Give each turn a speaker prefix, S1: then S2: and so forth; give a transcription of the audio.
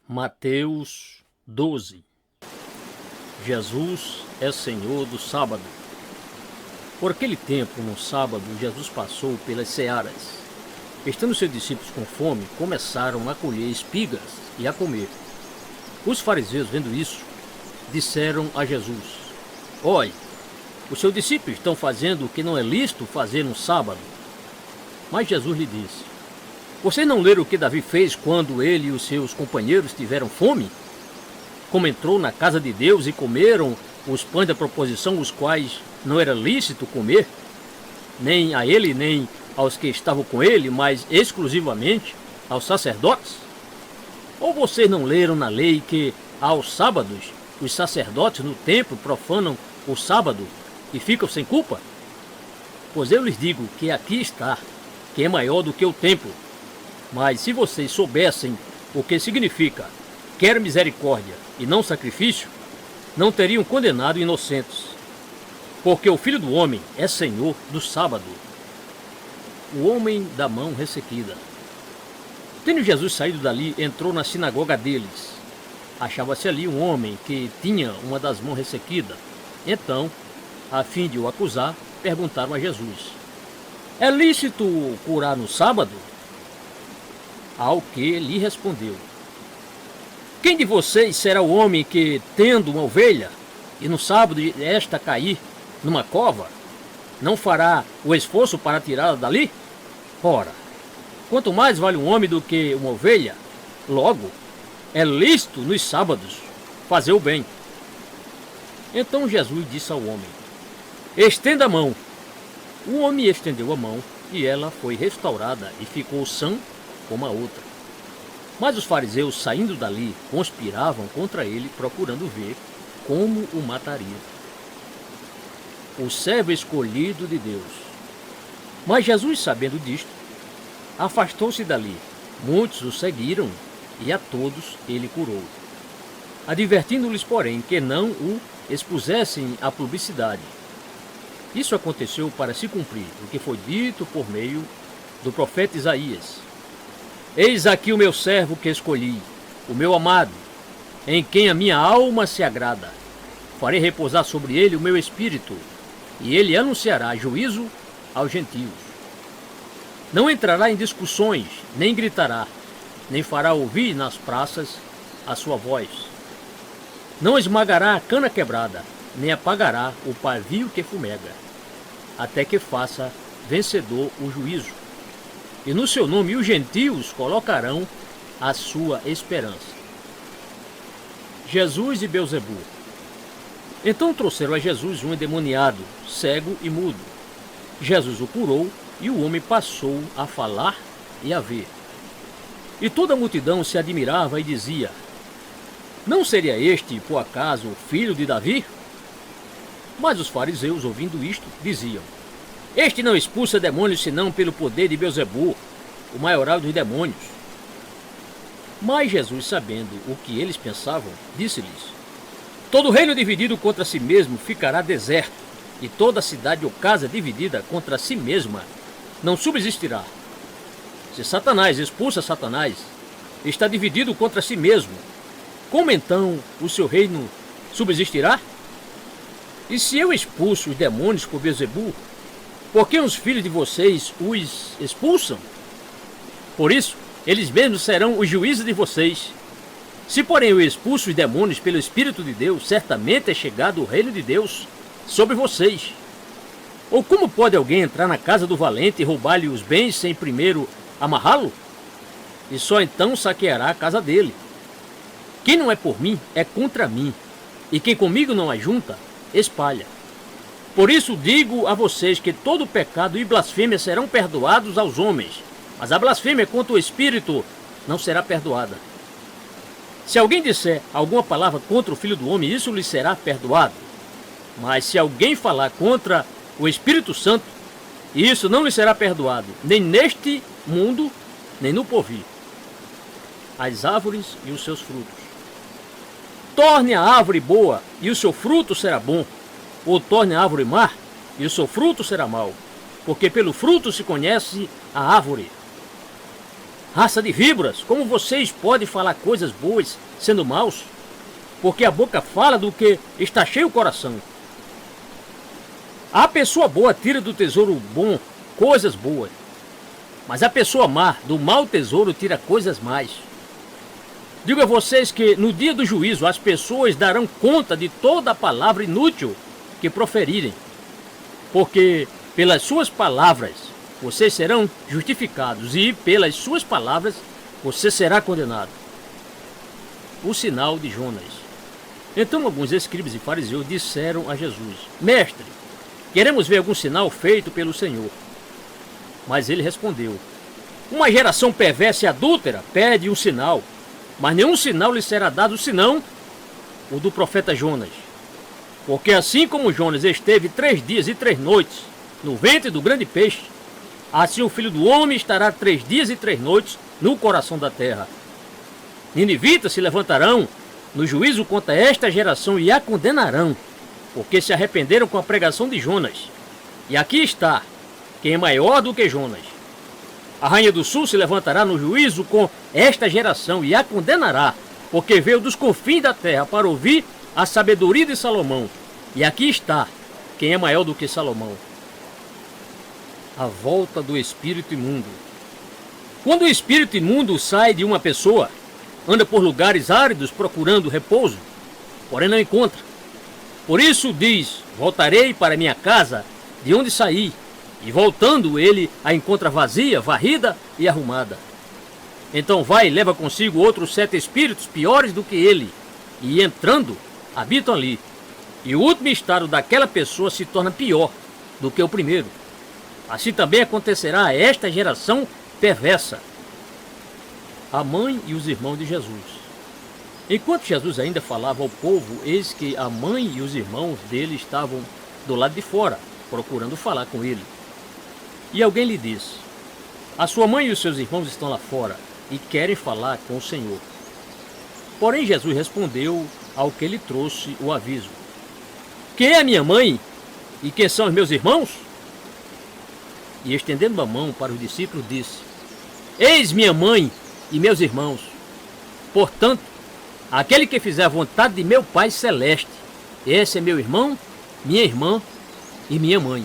S1: Mateus 12. Jesus é Senhor do sábado. Por aquele tempo, no sábado, Jesus passou pelas searas. Estando seus discípulos com fome, começaram a colher espigas e a comer. Os fariseus, vendo isso, disseram a Jesus: Olhe, os seus discípulos estão fazendo o que não é lícito fazer no sábado. Mas Jesus lhe disse: Vocês não leram o que Davi fez quando ele e os seus companheiros tiveram fome? Como entrou na casa de Deus e comeram os pães da proposição, os quais não era lícito comer, nem a ele, nem aos que estavam com ele, mas exclusivamente aos sacerdotes? Ou vocês não leram na lei que, aos sábados, os sacerdotes no templo profanam o sábado e ficam sem culpa? Pois eu lhes digo que aqui está, que é maior do que o templo. Mas se vocês soubessem o que significa quero misericórdia e não sacrifício, não teriam condenado inocentes. Porque o Filho do Homem é Senhor do sábado. O homem da mão ressequida. Tendo Jesus saído dali, entrou na sinagoga deles. Achava-se ali um homem que tinha uma das mãos ressequida. Então, a fim de o acusar, perguntaram a Jesus: É lícito curar no sábado? Ao que lhe respondeu: Quem de vocês será o homem que, tendo uma ovelha, e no sábado esta cair numa cova, não fará o esforço para tirá-la dali? Ora, quanto mais vale um homem do que uma ovelha, logo, é lícito nos sábados fazer o bem. Então Jesus disse ao homem: Estenda a mão. O homem estendeu a mão, e ela foi restaurada e ficou sã como a outra. Mas os fariseus, saindo dali, conspiravam contra ele, procurando ver como o matariam. O servo escolhido de Deus. Mas Jesus, sabendo disto, afastou-se dali. Muitos o seguiram, e a todos ele curou, advertindo-lhes, porém, que não o expusessem à publicidade. Isso aconteceu para se cumprir o que foi dito por meio do profeta Isaías: Eis aqui o meu servo que escolhi, o meu amado, em quem a minha alma se agrada. Farei repousar sobre ele o meu espírito, e ele anunciará juízo aos gentios. Não entrará em discussões, nem gritará, nem fará ouvir nas praças a sua voz. Não esmagará a cana quebrada, nem apagará o pavio que fumega, até que faça vencedor o juízo. E no seu nome os gentios colocarão a sua esperança. Jesus e Beelzebul. Então trouxeram a Jesus um endemoniado, cego e mudo. Jesus o curou, e o homem passou a falar e a ver. E toda a multidão se admirava e dizia: Não seria este, por acaso, o filho de Davi? Mas os fariseus, ouvindo isto, diziam: Este não expulsa demônios senão pelo poder de Beelzebul, o maioral dos demônios. Mas Jesus, sabendo o que eles pensavam, disse-lhes: Todo reino dividido contra si mesmo ficará deserto, e toda cidade ou casa dividida contra si mesma não subsistirá. Se Satanás expulsa Satanás, está dividido contra si mesmo. Como então o seu reino subsistirá? E se eu expulso os demônios por Beelzebul, por que os filhos de vocês os expulsam? Por isso, eles mesmos serão os juízes de vocês. Se, porém, eu expulso os demônios pelo Espírito de Deus, certamente é chegado o reino de Deus sobre vocês. Ou como pode alguém entrar na casa do valente e roubar-lhe os bens sem primeiro amarrá-lo? E só então saqueará a casa dele. Quem não é por mim, é contra mim. E quem comigo não ajunta, espalha. Por isso digo a vocês que todo pecado e blasfêmia serão perdoados aos homens, mas a blasfêmia contra o Espírito não será perdoada. Se alguém disser alguma palavra contra o Filho do Homem, isso lhe será perdoado. Mas se alguém falar contra o Espírito Santo, isso não lhe será perdoado, nem neste mundo, nem no porvir. As árvores e os seus frutos. Torne a árvore boa, e o seu fruto será bom, ou torne a árvore má, e o seu fruto será mau, porque pelo fruto se conhece a árvore. Raça de víboras, como vocês podem falar coisas boas sendo maus? Porque a boca fala do que está cheio o coração. A pessoa boa tira do tesouro bom coisas boas, mas a pessoa má do mau tesouro tira coisas más. Digo a vocês que no dia do juízo as pessoas darão conta de toda a palavra inútil que proferirem, porque pelas suas palavras vocês serão justificados e pelas suas palavras você será condenado. O sinal de Jonas. Então alguns escribas e fariseus disseram a Jesus: Mestre, queremos ver algum sinal feito pelo Senhor. Mas ele respondeu: Uma geração perversa e adúltera pede um sinal, mas nenhum sinal lhe será dado senão o do profeta Jonas. Porque assim como Jonas esteve 3 dias e 3 noites no ventre do grande peixe, assim o Filho do Homem estará 3 dias e 3 noites no coração da terra. Ninivitas se levantarão no juízo contra esta geração e a condenarão, porque se arrependeram com a pregação de Jonas. E aqui está quem é maior do que Jonas. A rainha do sul se levantará no juízo com esta geração e a condenará, porque veio dos confins da terra para ouvir a sabedoria de Salomão. E aqui está quem é maior do que Salomão. A volta do espírito imundo. Quando o espírito imundo sai de uma pessoa, anda por lugares áridos procurando repouso, porém não encontra. Por isso diz: voltarei para minha casa de onde saí. E voltando ele a encontra vazia, varrida e arrumada. Então vai e leva consigo outros 7 espíritos piores do que ele, e entrando, habitam ali. E o último estado daquela pessoa se torna pior do que o primeiro. Assim também acontecerá a esta geração perversa. A mãe e os irmãos de Jesus. Enquanto Jesus ainda falava ao povo, eis que a mãe e os irmãos dele estavam do lado de fora, procurando falar com ele. E alguém lhe disse: A sua mãe e os seus irmãos estão lá fora e querem falar com o Senhor. Porém Jesus respondeu ao que lhe trouxe o aviso: Quem é a minha mãe e quem são os meus irmãos? E estendendo a mão para os discípulos disse: Eis minha mãe e meus irmãos. Portanto, aquele que fizer a vontade de meu Pai Celeste, esse é meu irmão, minha irmã e minha mãe.